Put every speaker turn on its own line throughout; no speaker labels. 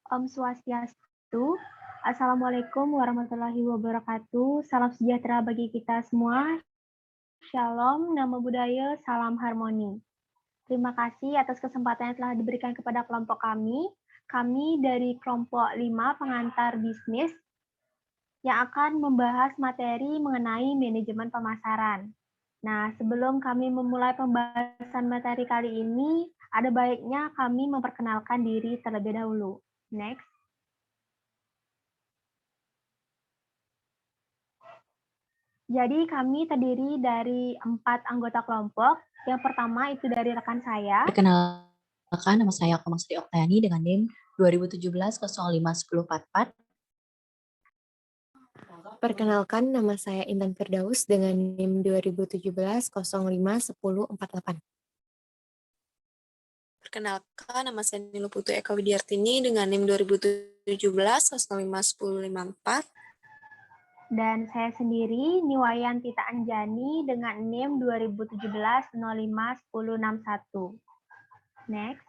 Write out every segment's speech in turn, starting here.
Om Swastiastu. Assalamualaikum warahmatullahi wabarakatuh. Salam sejahtera bagi kita semua. Shalom, nama budaya, salam harmoni. Terima kasih atas kesempatan yang telah diberikan kepada kelompok kami. Kami dari kelompok 5 pengantar bisnis yang akan membahas materi mengenai manajemen pemasaran. Nah, sebelum kami memulai pembahasan materi kali ini, ada baiknya kami memperkenalkan diri terlebih dahulu. Next. Jadi kami terdiri dari 4 anggota kelompok. Yang pertama itu dari rekan saya.
Perkenalkan, nama saya Komang Sri Oktayani dengan NIM 2017-05-1044.
Perkenalkan, nama saya Intan Firdaus dengan NIM 2017-05-1048.
Perkenalkan, nama saya Nilo Putu Eka Widiartini dengan NIM 2017-05-1054.
Dan saya sendiri, Niwayan Tita Anjani dengan NIM 2017-05-1061. Next.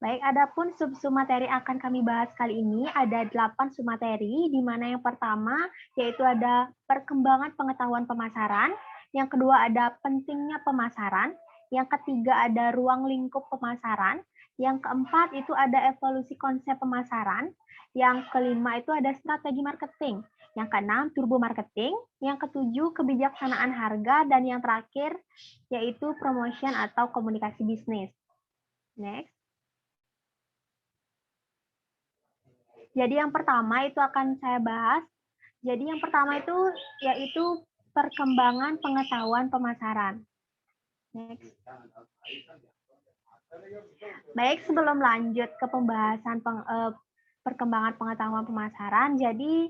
Baik, adapun sub-sub materi akan kami bahas kali ini ada 8 submateri, di mana yang pertama yaitu ada perkembangan pengetahuan pemasaran, yang kedua ada pentingnya pemasaran, yang ketiga ada ruang lingkup pemasaran, yang keempat itu ada evolusi konsep pemasaran, yang kelima itu ada strategi marketing, yang keenam turbo marketing, yang ketujuh kebijaksanaan harga, dan yang terakhir yaitu promotion atau komunikasi bisnis. Next. Jadi yang pertama itu akan saya bahas. Jadi yang pertama itu yaitu perkembangan pengetahuan pemasaran. Next. Baik, sebelum lanjut ke pembahasan perkembangan pengetahuan pemasaran, jadi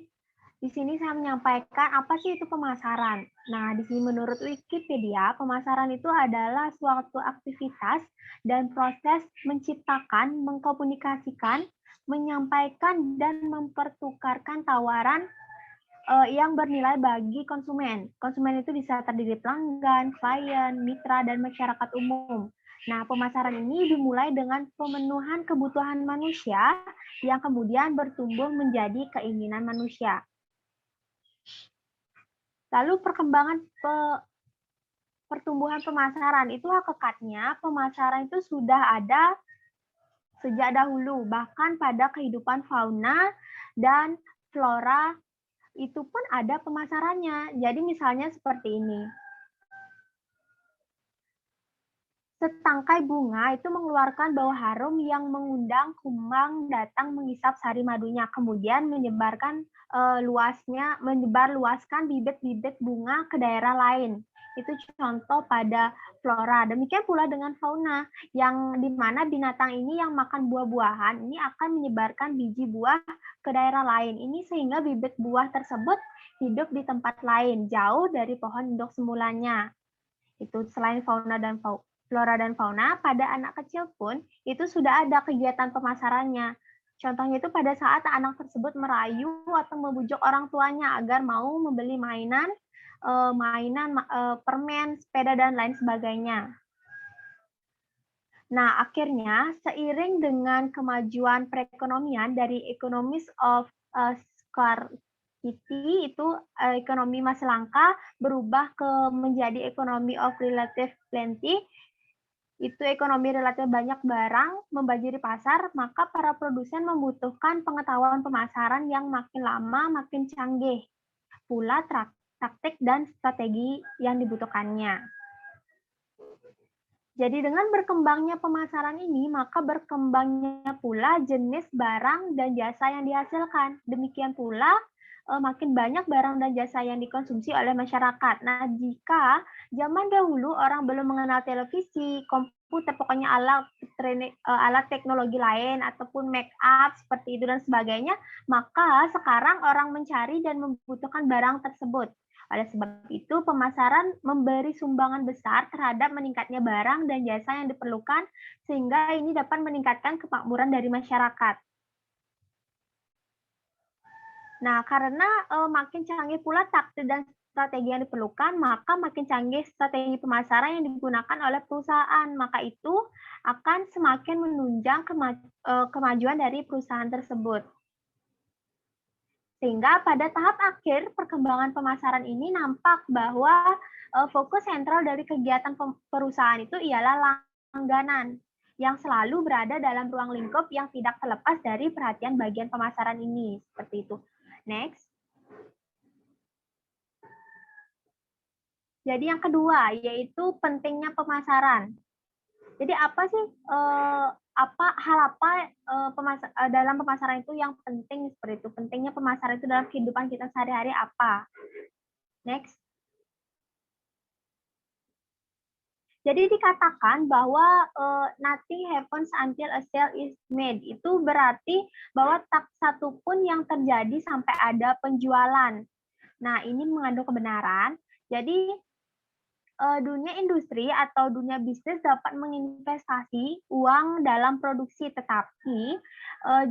di sini saya menyampaikan apa sih itu pemasaran. Nah, di sini menurut Wikipedia, pemasaran itu adalah suatu aktivitas dan proses menciptakan, mengkomunikasikan, menyampaikan, dan mempertukarkan tawaran yang bernilai bagi konsumen. Konsumen itu bisa terdiri pelanggan, klien, mitra, dan masyarakat umum. Nah, pemasaran ini dimulai dengan pemenuhan kebutuhan manusia yang kemudian bertumbuh menjadi keinginan manusia. Lalu perkembangan pertumbuhan pemasaran itu hakikatnya pemasaran itu sudah ada sejak dahulu, bahkan pada kehidupan fauna dan flora itu pun ada pemasarannya. Jadi misalnya seperti ini. Setangkai bunga itu mengeluarkan bau harum yang mengundang kumbang datang menghisap sari madunya, kemudian menyebarkan menyebar luaskan bibit-bibit bunga ke daerah lain. Itu contoh pada flora. Demikian pula dengan fauna, yang di mana binatang ini yang makan buah-buahan ini akan menyebarkan biji buah ke daerah lain. Ini sehingga bibit buah tersebut hidup di tempat lain, jauh dari pohon induk semulanya. Itu selain flora dan fauna, pada anak kecil pun itu sudah ada kegiatan pemasarannya. Contohnya itu pada saat anak tersebut merayu atau membujuk orang tuanya agar mau membeli mainan, permen, sepeda, dan lain sebagainya. Nah, akhirnya seiring dengan kemajuan perekonomian dari economies of scarcity itu ekonomi masih langka berubah menjadi economy of relative plenty. Itu ekonomi relatif banyak barang membanjiri pasar, maka para produsen membutuhkan pengetahuan pemasaran yang makin lama makin canggih, pula taktik dan strategi yang dibutuhkannya. Jadi dengan berkembangnya pemasaran ini, maka berkembangnya pula jenis barang dan jasa yang dihasilkan. Demikian pula makin banyak barang dan jasa yang dikonsumsi oleh masyarakat. Nah, jika zaman dahulu orang belum mengenal televisi, komputer, pokoknya alat teknologi lain ataupun make up seperti itu dan sebagainya, maka sekarang orang mencari dan membutuhkan barang tersebut. Oleh sebab itu, pemasaran memberi sumbangan besar terhadap meningkatnya barang dan jasa yang diperlukan, sehingga ini dapat meningkatkan kemakmuran dari masyarakat. Nah, karena makin canggih pula taktik dan strategi yang diperlukan, maka makin canggih strategi pemasaran yang digunakan oleh perusahaan. Maka itu akan semakin menunjang kemajuan dari perusahaan tersebut. Sehingga pada tahap akhir perkembangan pemasaran ini nampak bahwa fokus sentral dari kegiatan perusahaan itu ialah langganan yang selalu berada dalam ruang lingkup yang tidak terlepas dari perhatian bagian pemasaran ini. Seperti itu. Next. Jadi yang kedua yaitu pentingnya pemasaran. Jadi apa sih dalam pemasaran itu yang penting seperti itu? Pentingnya pemasaran itu dalam kehidupan kita sehari-hari apa? Next. Jadi dikatakan bahwa nothing happens until a sale is made. Itu berarti bahwa tak satu pun yang terjadi sampai ada penjualan. Nah, ini mengandung kebenaran. Jadi dunia industri atau dunia bisnis dapat menginvestasi uang dalam produksi, tetapi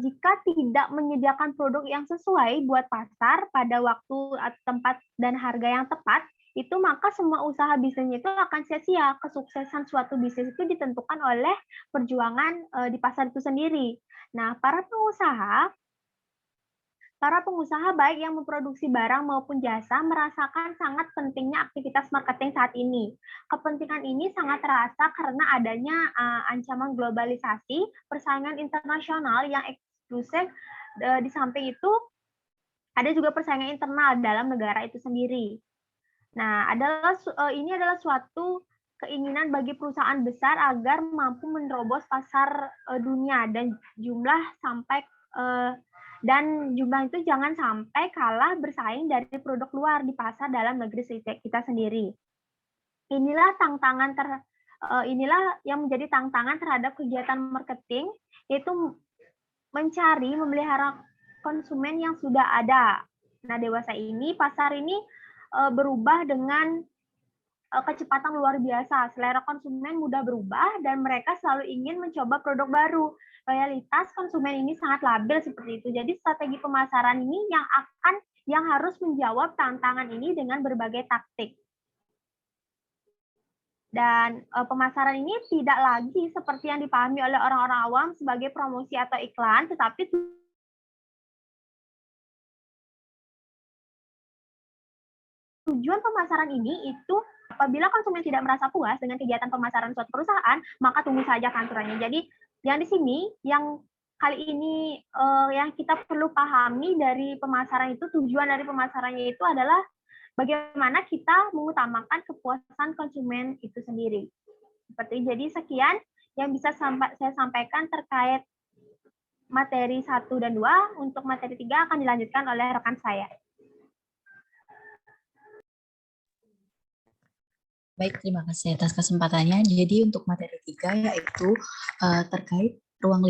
jika tidak menyediakan produk yang sesuai buat pasar pada waktu, tempat, dan harga yang tepat, itu maka semua usaha bisnisnya itu akan sia-sia. Kesuksesan suatu bisnis itu ditentukan oleh perjuangan di pasar itu sendiri. Nah, para pengusaha baik yang memproduksi barang maupun jasa merasakan sangat pentingnya aktivitas marketing saat ini. Kepentingan ini sangat terasa karena adanya ancaman globalisasi, persaingan internasional yang eksklusif. Di samping itu, ada juga persaingan internal dalam negara itu sendiri. Nah, ini adalah suatu keinginan bagi perusahaan besar agar mampu menerobos pasar dunia dan jumlah itu jangan sampai kalah bersaing dari produk luar di pasar dalam negeri kita sendiri. Inilah yang menjadi tantangan terhadap kegiatan marketing, yaitu memelihara konsumen yang sudah ada. Nah, dewasa ini pasar ini berubah dengan kecepatan luar biasa. Selera konsumen mudah berubah dan mereka selalu ingin mencoba produk baru. Loyalitas konsumen ini sangat labil seperti itu. Jadi strategi pemasaran ini yang harus menjawab tantangan ini dengan berbagai taktik. Dan pemasaran ini tidak lagi seperti yang dipahami oleh orang-orang awam sebagai promosi atau iklan, tetapi tujuan pemasaran ini itu apabila konsumen tidak merasa puas dengan kegiatan pemasaran suatu perusahaan, maka tunggu saja kehancurannya. Jadi yang di sini, yang kali ini yang kita perlu pahami dari pemasaran itu, tujuan dari pemasarannya itu adalah bagaimana kita mengutamakan kepuasan konsumen itu sendiri. Jadi sekian yang bisa saya sampaikan terkait materi 1 dan 2. Untuk materi 3 akan dilanjutkan oleh rekan saya.
Baik, terima kasih atas kesempatannya. Jadi untuk materi 3 yaitu terkait ruang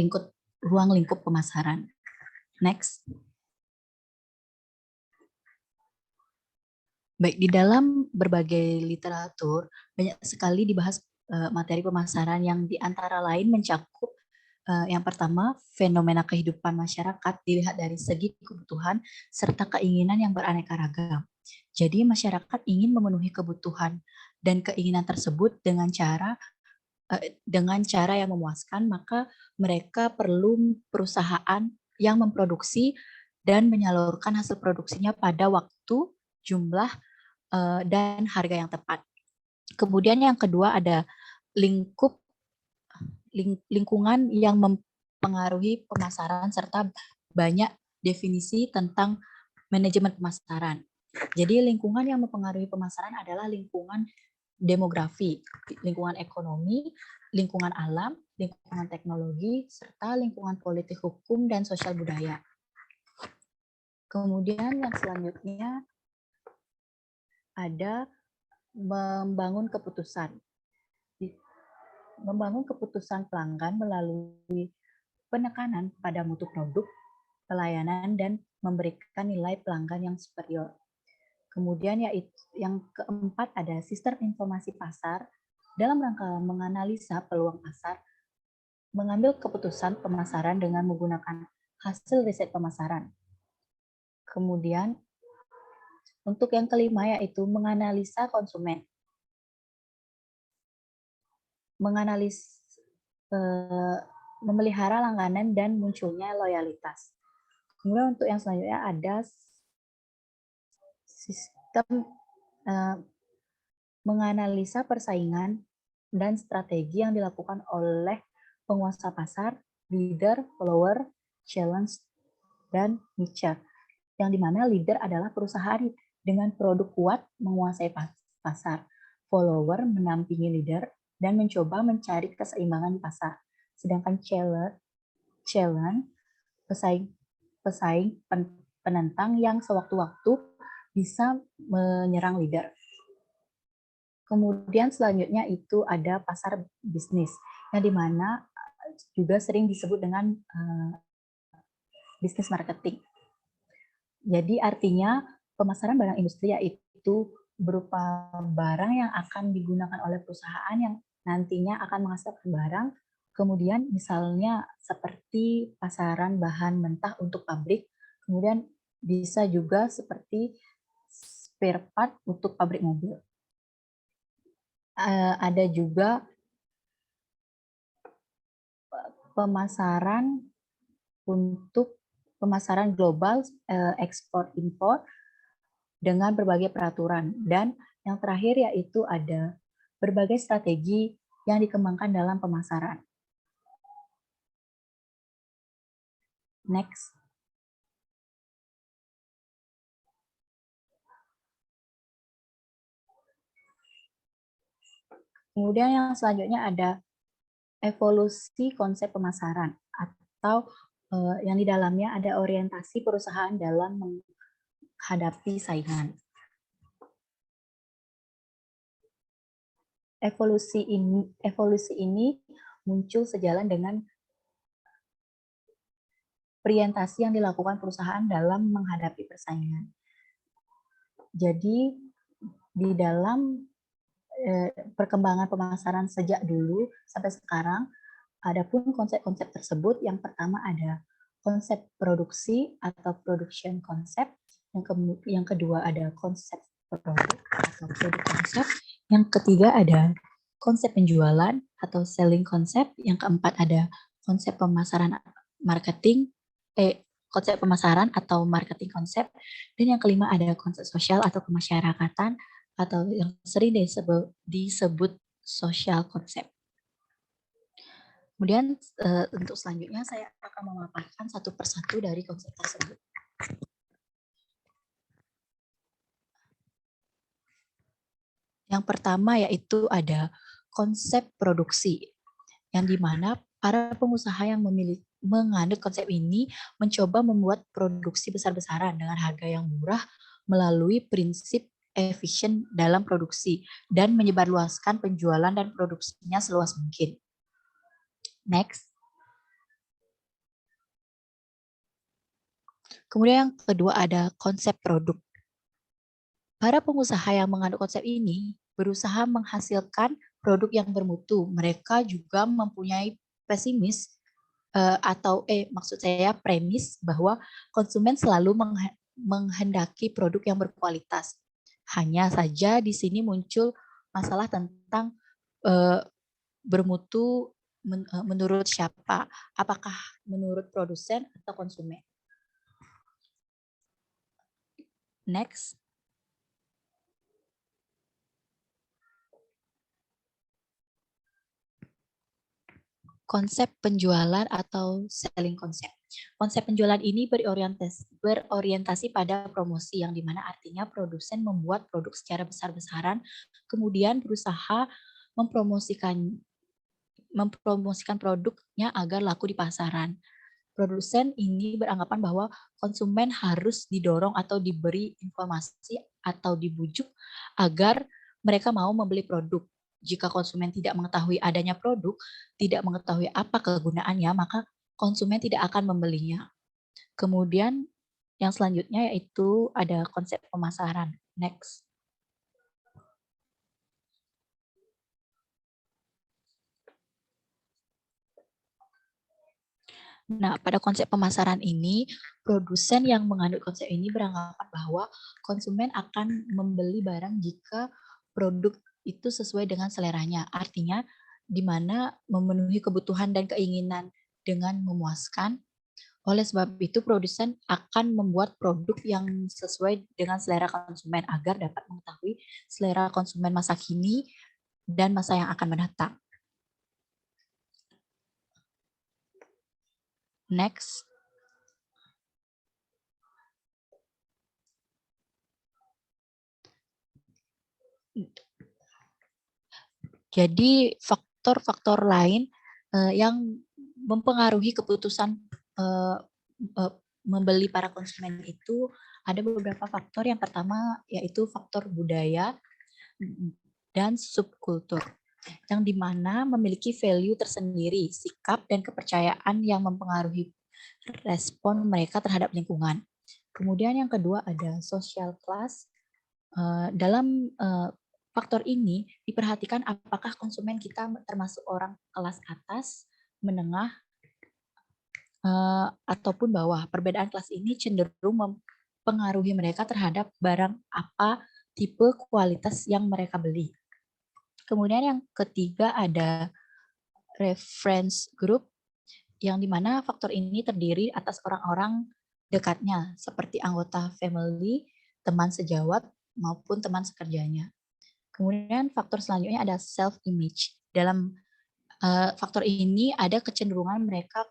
lingkup pemasaran. Next. Baik, di dalam berbagai literatur banyak sekali dibahas materi pemasaran yang di antara lain mencakup yang pertama, fenomena kehidupan masyarakat dilihat dari segi kebutuhan serta keinginan yang beraneka ragam. Jadi masyarakat ingin memenuhi kebutuhan dan keinginan tersebut dengan cara yang memuaskan, maka mereka perlu perusahaan yang memproduksi dan menyalurkan hasil produksinya pada waktu, jumlah, dan harga yang tepat. Kemudian yang kedua ada lingkungan yang mempengaruhi pemasaran serta banyak definisi tentang manajemen pemasaran. Jadi lingkungan yang mempengaruhi pemasaran adalah lingkungan demografi, lingkungan ekonomi, lingkungan alam, lingkungan teknologi, serta lingkungan politik, hukum, dan sosial budaya. Kemudian yang selanjutnya ada membangun keputusan. Membangun keputusan pelanggan melalui penekanan pada mutu produk, pelayanan, dan memberikan nilai pelanggan yang superior. Kemudian yang keempat ada sistem informasi pasar dalam rangka menganalisa peluang pasar, mengambil keputusan pemasaran dengan menggunakan hasil riset pemasaran. Kemudian Untuk yang kelima yaitu menganalisa konsumen. Memelihara langganan dan munculnya loyalitas. Kemudian untuk yang selanjutnya ada sistem menganalisa persaingan dan strategi yang dilakukan oleh penguasa pasar, leader, follower, challenge, dan niche. Yang dimana leader adalah perusahaan dengan produk kuat menguasai pasar. Follower menampingi leader dan mencoba mencari keseimbangan di pasar. Sedangkan challenge pesaing penentang yang sewaktu-waktu bisa menyerang leader. Kemudian selanjutnya itu ada pasar bisnis, yang dimana juga sering disebut dengan bisnis marketing. Jadi artinya pemasaran barang industri yaitu berupa barang yang akan digunakan oleh perusahaan yang nantinya akan menghasilkan barang, kemudian misalnya seperti pasaran bahan mentah untuk pabrik, kemudian bisa juga seperti spare part untuk pabrik mobil. Ada juga pemasaran untuk pemasaran global, ekspor impor dengan berbagai peraturan, dan yang terakhir yaitu ada berbagai strategi yang dikembangkan dalam pemasaran. Next. Kemudian yang selanjutnya ada evolusi konsep pemasaran, atau yang di dalamnya ada orientasi perusahaan dalam menghadapi saingan. Evolusi ini muncul sejalan dengan orientasi yang dilakukan perusahaan dalam menghadapi persaingan. Jadi di dalam perkembangan pemasaran sejak dulu sampai sekarang, adapun konsep-konsep tersebut, yang pertama ada konsep produksi atau production concept, yang kedua ada konsep produk atau produk konsep, yang ketiga ada konsep penjualan atau selling concept, yang keempat ada konsep pemasaran konsep pemasaran atau marketing konsep, dan yang kelima ada konsep sosial atau kemasyarakatan, atau yang sering disebut social concept. Kemudian untuk selanjutnya saya akan memaparkan satu persatu dari konsep tersebut. Yang pertama yaitu ada konsep produksi, yang dimana para pengusaha yang menganut konsep ini mencoba membuat produksi besar-besaran dengan harga yang murah melalui prinsip efisien dalam produksi dan menyebarluaskan penjualan dan produksinya seluas mungkin. Next. Kemudian yang kedua ada konsep produk. Para pengusaha yang menganut konsep ini berusaha menghasilkan produk yang bermutu. Mereka juga mempunyai maksud saya premis bahwa konsumen selalu menghendaki produk yang berkualitas. Hanya saja di sini muncul masalah tentang bermutu menurut siapa? Apakah menurut produsen atau konsumen? Next. Konsep penjualan atau selling concept. Konsep penjualan ini berorientasi pada promosi, yang dimana artinya produsen membuat produk secara besar-besaran, kemudian berusaha mempromosikan produknya agar laku di pasaran. Produsen ini beranggapan bahwa konsumen harus didorong atau diberi informasi atau dibujuk agar mereka mau membeli produk. Jika konsumen tidak mengetahui adanya produk, tidak mengetahui apa kegunaannya, maka konsumen tidak akan membelinya. Kemudian yang selanjutnya yaitu ada konsep pemasaran. Next. Nah, pada konsep pemasaran ini, produsen yang menganut konsep ini beranggapan bahwa konsumen akan membeli barang jika produk itu sesuai dengan seleranya. Artinya, di mana memenuhi kebutuhan dan keinginan dengan memuaskan. Oleh sebab itu, produsen akan membuat produk yang sesuai dengan selera konsumen agar dapat mengetahui selera konsumen masa kini dan masa yang akan mendatang. Next. Jadi faktor-faktor lain yang mempengaruhi keputusan membeli para konsumen itu ada beberapa faktor. Yang pertama yaitu faktor budaya dan subkultur, yang dimana memiliki value tersendiri, sikap dan kepercayaan yang mempengaruhi respon mereka terhadap lingkungan. Kemudian yang kedua ada social class. Dalam faktor ini diperhatikan apakah konsumen kita termasuk orang kelas atas, menengah, ataupun bawah. Perbedaan kelas ini cenderung mempengaruhi mereka terhadap barang apa, tipe, kualitas yang mereka beli. Kemudian yang ketiga ada reference group, yang dimana faktor ini terdiri atas orang-orang dekatnya, seperti anggota family, teman sejawat, maupun teman sekerjanya. Kemudian faktor selanjutnya ada self-image. Dalam faktor ini ada kecenderungan mereka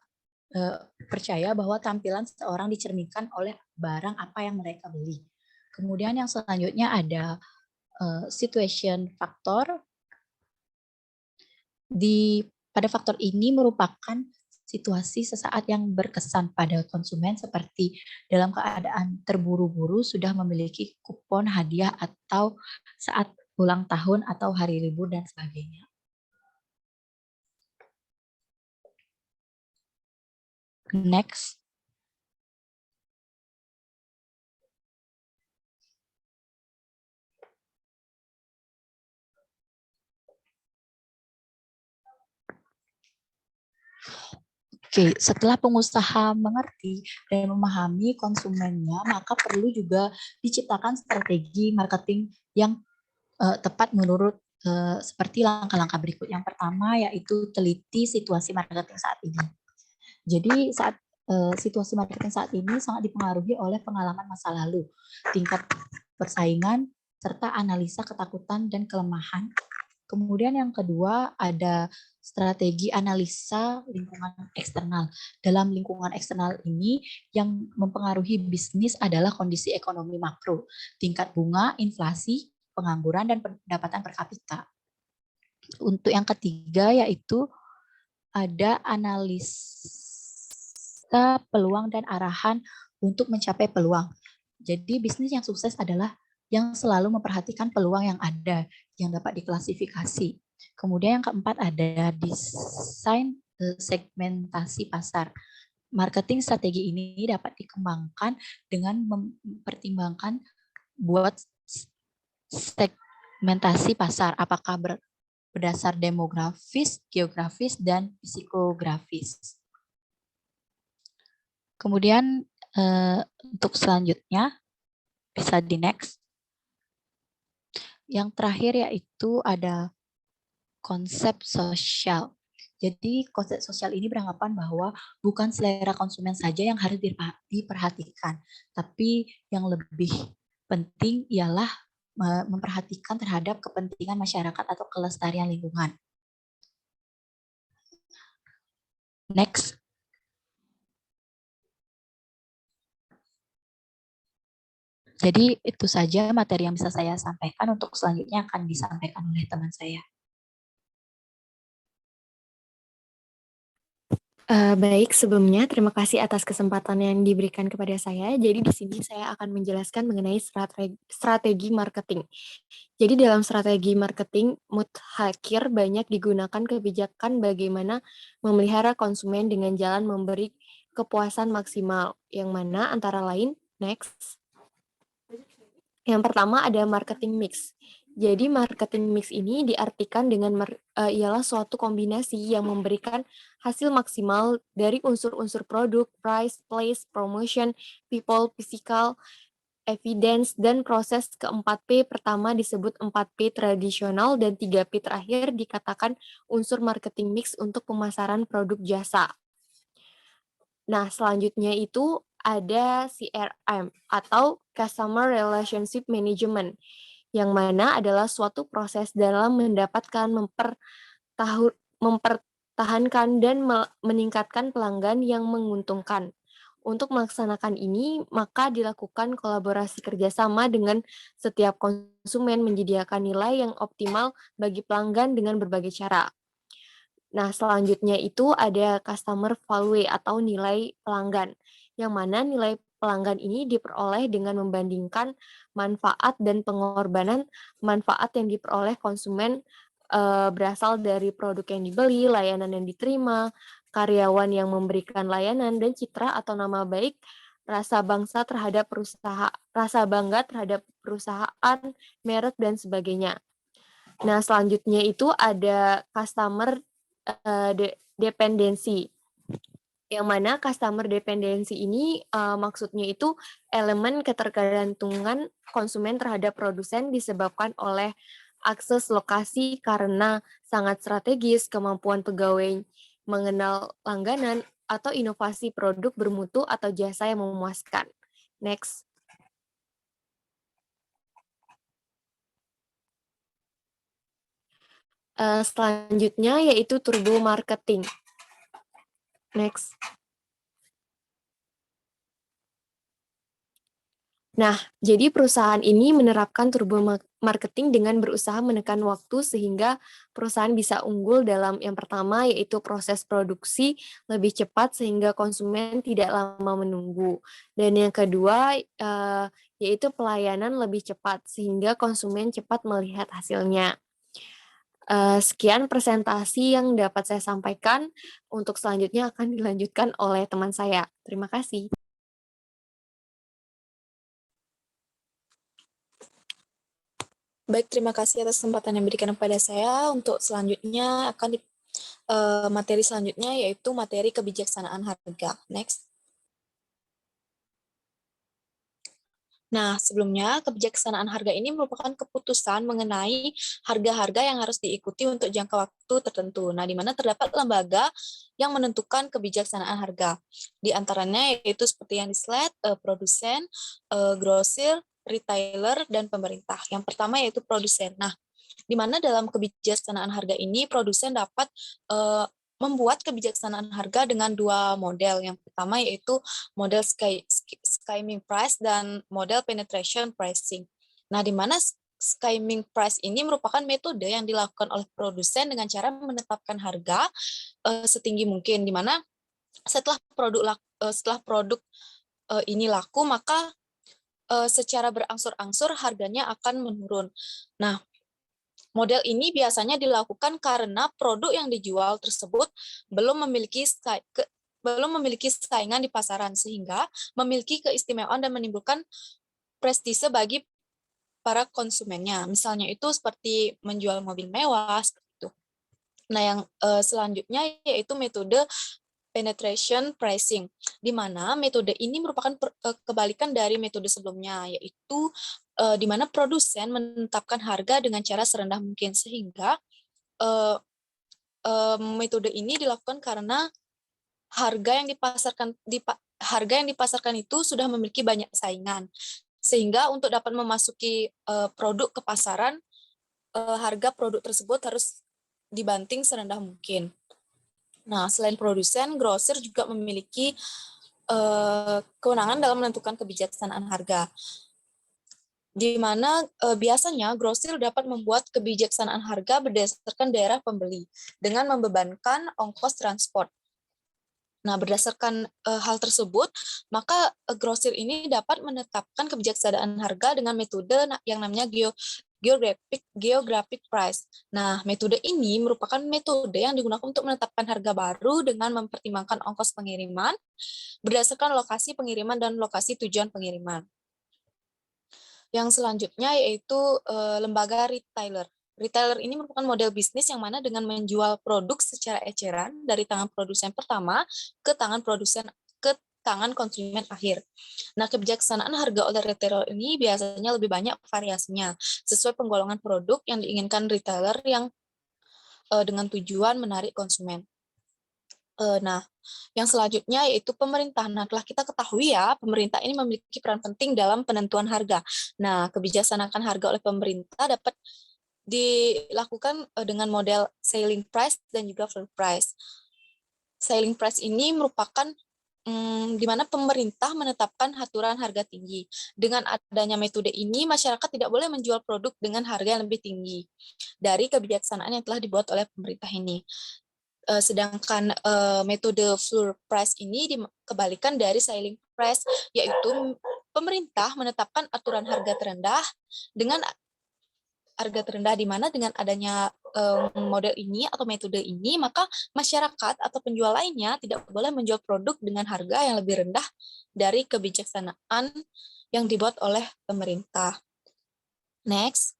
percaya bahwa tampilan seorang dicerminkan oleh barang apa yang mereka beli. Kemudian yang selanjutnya ada situation factor. Pada faktor ini merupakan situasi sesaat yang berkesan pada konsumen, seperti dalam keadaan terburu-buru sudah memiliki kupon hadiah atau saat ulang tahun atau hari libur dan sebagainya. Next. Oke, setelah pengusaha mengerti dan memahami konsumennya, maka perlu juga diciptakan strategi marketing yang tepat menurut seperti langkah-langkah berikut. Yang pertama yaitu teliti situasi marketing saat ini. Jadi saat situasi marketing saat ini sangat dipengaruhi oleh pengalaman masa lalu, tingkat persaingan, serta analisa ketakutan dan kelemahan. Kemudian yang kedua ada strategi analisa lingkungan eksternal. Dalam lingkungan eksternal ini yang mempengaruhi bisnis adalah kondisi ekonomi makro, tingkat bunga, inflasi, pengangguran, dan pendapatan per kapita. Untuk yang ketiga yaitu ada analisa peluang dan arahan untuk mencapai peluang. Jadi bisnis yang sukses adalah yang selalu memperhatikan peluang yang ada, yang dapat diklasifikasi. Kemudian yang keempat ada desain segmentasi pasar. Marketing strategi ini dapat dikembangkan dengan mempertimbangkan buat segmentasi pasar, apakah berdasar demografis, geografis, dan psikografis. Kemudian untuk selanjutnya bisa di next. Yang terakhir yaitu ada konsep sosial. Jadi konsep sosial ini beranggapan bahwa bukan selera konsumen saja yang harus diperhatikan, tapi yang lebih penting ialah memperhatikan terhadap kepentingan masyarakat atau kelestarian lingkungan. Next. Jadi itu saja materi yang bisa saya sampaikan. Untuk selanjutnya akan disampaikan oleh teman saya.
Baik, sebelumnya terima kasih atas kesempatan yang diberikan kepada saya. Jadi di sini saya akan menjelaskan mengenai strategi marketing. Jadi dalam strategi marketing, mutakhir banyak digunakan kebijakan bagaimana memelihara konsumen dengan jalan memberi kepuasan maksimal, yang mana antara lain, next. Yang pertama ada marketing mix. Jadi marketing mix ini diartikan dengan ialah suatu kombinasi yang memberikan hasil maksimal dari unsur-unsur produk, price, place, promotion, people, physical, evidence, dan proses ke-4P pertama disebut 4P tradisional dan 3P terakhir dikatakan unsur marketing mix untuk pemasaran produk jasa. Nah, selanjutnya itu ada CRM atau Customer Relationship Management, yang mana adalah suatu proses dalam mendapatkan, mempertahankan, dan meningkatkan pelanggan yang menguntungkan. Untuk melaksanakan ini, maka dilakukan kolaborasi kerjasama dengan setiap konsumen menyediakan nilai yang optimal bagi pelanggan dengan berbagai cara. Nah, selanjutnya itu ada customer value atau nilai pelanggan, yang mana nilai pelanggan ini diperoleh dengan membandingkan manfaat dan pengorbanan manfaat yang diperoleh konsumen berasal dari produk yang dibeli, layanan yang diterima, karyawan yang memberikan layanan, dan citra atau nama baik, rasa bangga terhadap perusahaan, merek, dan sebagainya. Nah, selanjutnya itu ada customer dependensi, yang mana customer dependensi ini maksudnya itu elemen ketergantungan konsumen terhadap produsen disebabkan oleh akses lokasi karena sangat strategis, kemampuan pegawai mengenal langganan, atau inovasi produk bermutu atau jasa yang memuaskan. Next. Selanjutnya yaitu turbo marketing. Next. Nah, jadi perusahaan ini menerapkan turbo marketing dengan berusaha menekan waktu sehingga perusahaan bisa unggul dalam yang pertama yaitu proses produksi lebih cepat sehingga konsumen tidak lama menunggu. Dan yang kedua yaitu pelayanan lebih cepat sehingga konsumen cepat melihat hasilnya. Sekian presentasi yang dapat saya sampaikan. Untuk selanjutnya akan dilanjutkan oleh teman saya. Terima kasih.
Baik, terima kasih atas kesempatan yang diberikan kepada saya. Untuk selanjutnya materi selanjutnya yaitu materi kebijaksanaan harga. Next. Nah, sebelumnya kebijaksanaan harga ini merupakan keputusan mengenai harga-harga yang harus diikuti untuk jangka waktu tertentu. Nah, di mana terdapat lembaga yang menentukan kebijaksanaan harga. Di antaranya yaitu seperti yang di slide, produsen, grosir, retailer, dan pemerintah. Yang pertama yaitu produsen. Nah, di mana dalam kebijaksanaan harga ini produsen dapat membuat kebijaksanaan harga dengan dua model. Yang pertama yaitu model skimming price dan model penetration pricing. Nah, di mana skimming price ini merupakan metode yang dilakukan oleh produsen dengan cara menetapkan harga setinggi mungkin, di mana setelah produk ini laku, maka secara berangsur-angsur harganya akan menurun. Nah, model ini biasanya dilakukan karena produk yang dijual tersebut belum memiliki saingan di pasaran, sehingga memiliki keistimewaan dan menimbulkan prestise bagi para konsumennya. Misalnya itu seperti menjual mobil mewah, seperti itu. Nah, yang selanjutnya yaitu metode penetration pricing, di mana metode ini merupakan kebalikan dari metode sebelumnya, yaitu di mana produsen menetapkan harga dengan cara serendah mungkin, sehingga metode ini dilakukan karena harga yang dipasarkan itu sudah memiliki banyak saingan, sehingga untuk dapat memasuki produk ke pasaran, harga produk tersebut harus dibanting serendah mungkin. Nah, selain produsen, grosir juga memiliki kewenangan dalam menentukan kebijaksanaan harga, di mana biasanya grosir dapat membuat kebijaksanaan harga berdasarkan daerah pembeli dengan membebankan ongkos transport. Nah, berdasarkan hal tersebut, maka grosir ini dapat menetapkan kebijaksanaan harga dengan metode yang namanya geographic price. Nah, metode ini merupakan metode yang digunakan untuk menetapkan harga baru dengan mempertimbangkan ongkos pengiriman berdasarkan lokasi pengiriman dan lokasi tujuan pengiriman. Yang selanjutnya yaitu lembaga retailer. Retailer ini merupakan model bisnis yang mana dengan menjual produk secara eceran dari tangan produsen pertama ke tangan konsumen akhir. Nah, kebijaksanaan harga oleh retailer ini biasanya lebih banyak variasinya sesuai penggolongan produk yang diinginkan retailer yang dengan tujuan menarik konsumen. Nah, yang selanjutnya yaitu pemerintah. Nah, telah kita ketahui ya, pemerintah ini memiliki peran penting dalam penentuan harga. Nah, kebijaksanaan harga oleh pemerintah dapat dilakukan dengan model selling price dan juga floor price. Selling price ini merupakan di mana pemerintah menetapkan aturan harga tinggi. Dengan adanya metode ini, masyarakat tidak boleh menjual produk dengan harga yang lebih tinggi dari kebijaksanaan yang telah dibuat oleh pemerintah ini. Sedangkan metode floor price ini dikebalikan dari selling price, yaitu pemerintah menetapkan aturan harga terendah di mana dengan adanya model ini atau metode ini, maka masyarakat atau penjual lainnya tidak boleh menjual produk dengan harga yang lebih rendah dari kebijaksanaan yang dibuat oleh pemerintah. Next.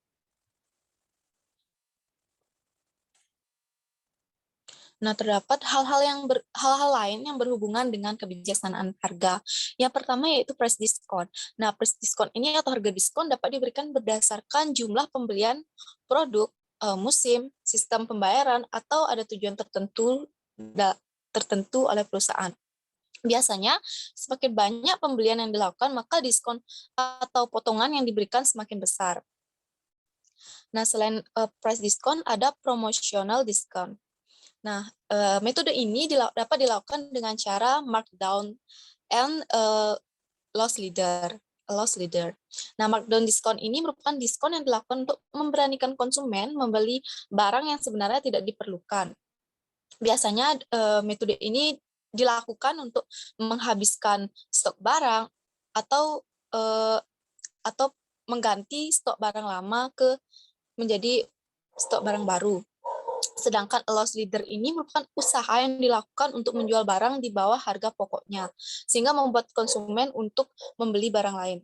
Nah, terdapat hal-hal lain yang berhubungan dengan kebijaksanaan harga. Yang pertama yaitu price discount. Nah, price discount ini atau harga diskon dapat diberikan berdasarkan jumlah pembelian produk, musim, sistem pembayaran, atau ada tujuan tertentu oleh perusahaan. Biasanya, semakin banyak pembelian yang dilakukan, maka diskon atau potongan yang diberikan semakin besar. Nah, selain price discount, ada promotional discount. Nah, metode ini dapat dilakukan dengan cara markdown and loss leader. Nah, markdown diskon ini merupakan diskon yang dilakukan untuk memberanikan konsumen membeli barang yang sebenarnya tidak diperlukan. Biasanya metode ini dilakukan untuk menghabiskan stok barang atau mengganti stok barang lama menjadi stok barang baru. Sedangkan loss leader ini merupakan usaha yang dilakukan untuk menjual barang di bawah harga pokoknya, sehingga membuat konsumen untuk membeli barang lain.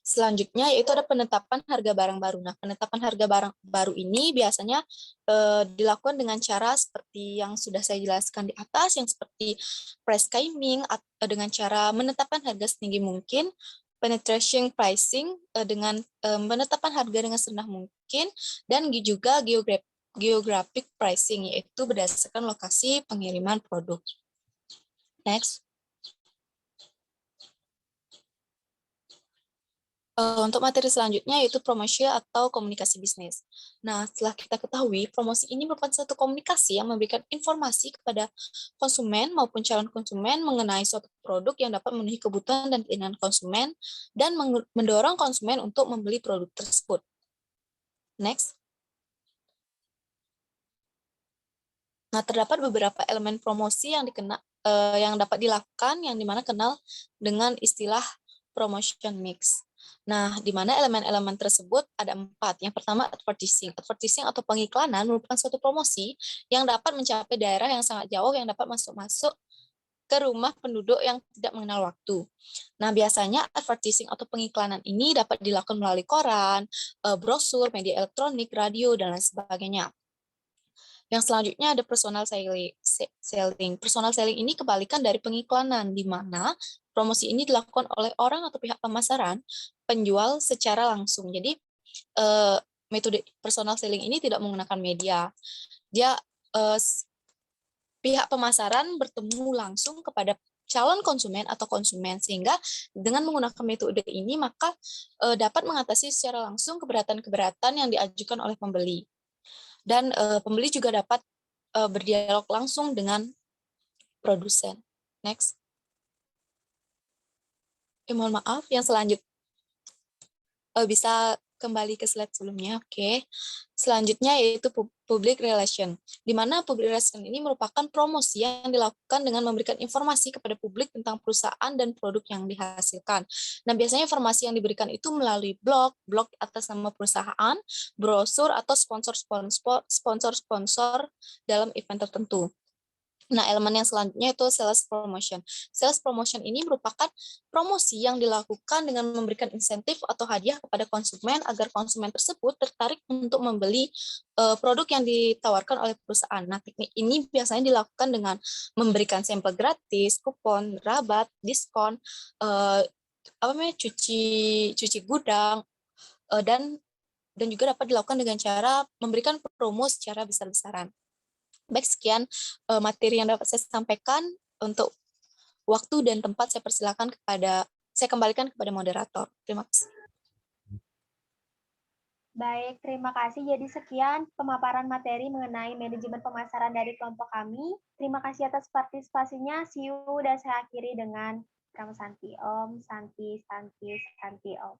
Selanjutnya yaitu ada penetapan harga barang baru. Nah, penetapan harga barang baru ini biasanya dilakukan dengan cara seperti yang sudah saya jelaskan di atas, yang seperti price capping dengan cara menetapkan harga setinggi mungkin, penetration pricing dengan menetapkan harga dengan serendah mungkin, dan juga geographic pricing, yaitu berdasarkan lokasi pengiriman produk. Next. Untuk materi selanjutnya yaitu promosi atau komunikasi bisnis. Nah, setelah kita ketahui, promosi ini merupakan suatu komunikasi yang memberikan informasi kepada konsumen maupun calon konsumen mengenai suatu produk yang dapat memenuhi kebutuhan dan keinginan konsumen dan mendorong konsumen untuk membeli produk tersebut. Next. Nah, terdapat beberapa elemen promosi yang dapat dilakukan, yang dimana kenal dengan istilah promotion mix. Nah, di mana elemen-elemen tersebut ada 4. Yang pertama, advertising. Advertising atau pengiklanan merupakan suatu promosi yang dapat mencapai daerah yang sangat jauh yang dapat masuk ke rumah penduduk yang tidak mengenal waktu. Nah, biasanya advertising atau pengiklanan ini dapat dilakukan melalui koran, brosur, media elektronik, radio, dan lain sebagainya. Yang selanjutnya ada personal selling. Personal selling ini kebalikan dari pengiklanan, di mana promosi ini dilakukan oleh orang atau pihak pemasaran, penjual secara langsung. Jadi, metode personal selling ini tidak menggunakan media. Dia pihak pemasaran bertemu langsung kepada calon konsumen atau konsumen, sehingga dengan menggunakan metode ini maka dapat mengatasi secara langsung keberatan-keberatan yang diajukan oleh pembeli. Dan pembeli juga dapat berdialog langsung dengan produsen. Next. Mohon maaf, yang selanjutnya bisa kembali ke slide sebelumnya. Oke. Selanjutnya yaitu public relation, di mana public relation ini merupakan promosi yang dilakukan dengan memberikan informasi kepada publik tentang perusahaan dan produk yang dihasilkan. Nah, biasanya informasi yang diberikan itu melalui blog atas nama perusahaan, brosur, atau sponsor dalam event tertentu. Nah, elemen yang selanjutnya itu sales promotion. Sales promotion ini merupakan promosi yang dilakukan dengan memberikan insentif atau hadiah kepada konsumen agar konsumen tersebut tertarik untuk membeli produk yang ditawarkan oleh perusahaan. Nah, teknik ini biasanya dilakukan dengan memberikan sampel gratis, kupon, rabat, diskon, cuci gudang, dan juga dapat dilakukan dengan cara memberikan promo secara besar-besaran. Baik, sekian materi yang dapat saya sampaikan. Untuk waktu dan tempat saya kembalikan kepada moderator. Terima kasih.
Baik, terima kasih. Jadi sekian pemaparan materi mengenai manajemen pemasaran dari kelompok kami. Terima kasih atas partisipasinya. See you, dan saya akhiri dengan Santi Om, Santi Om.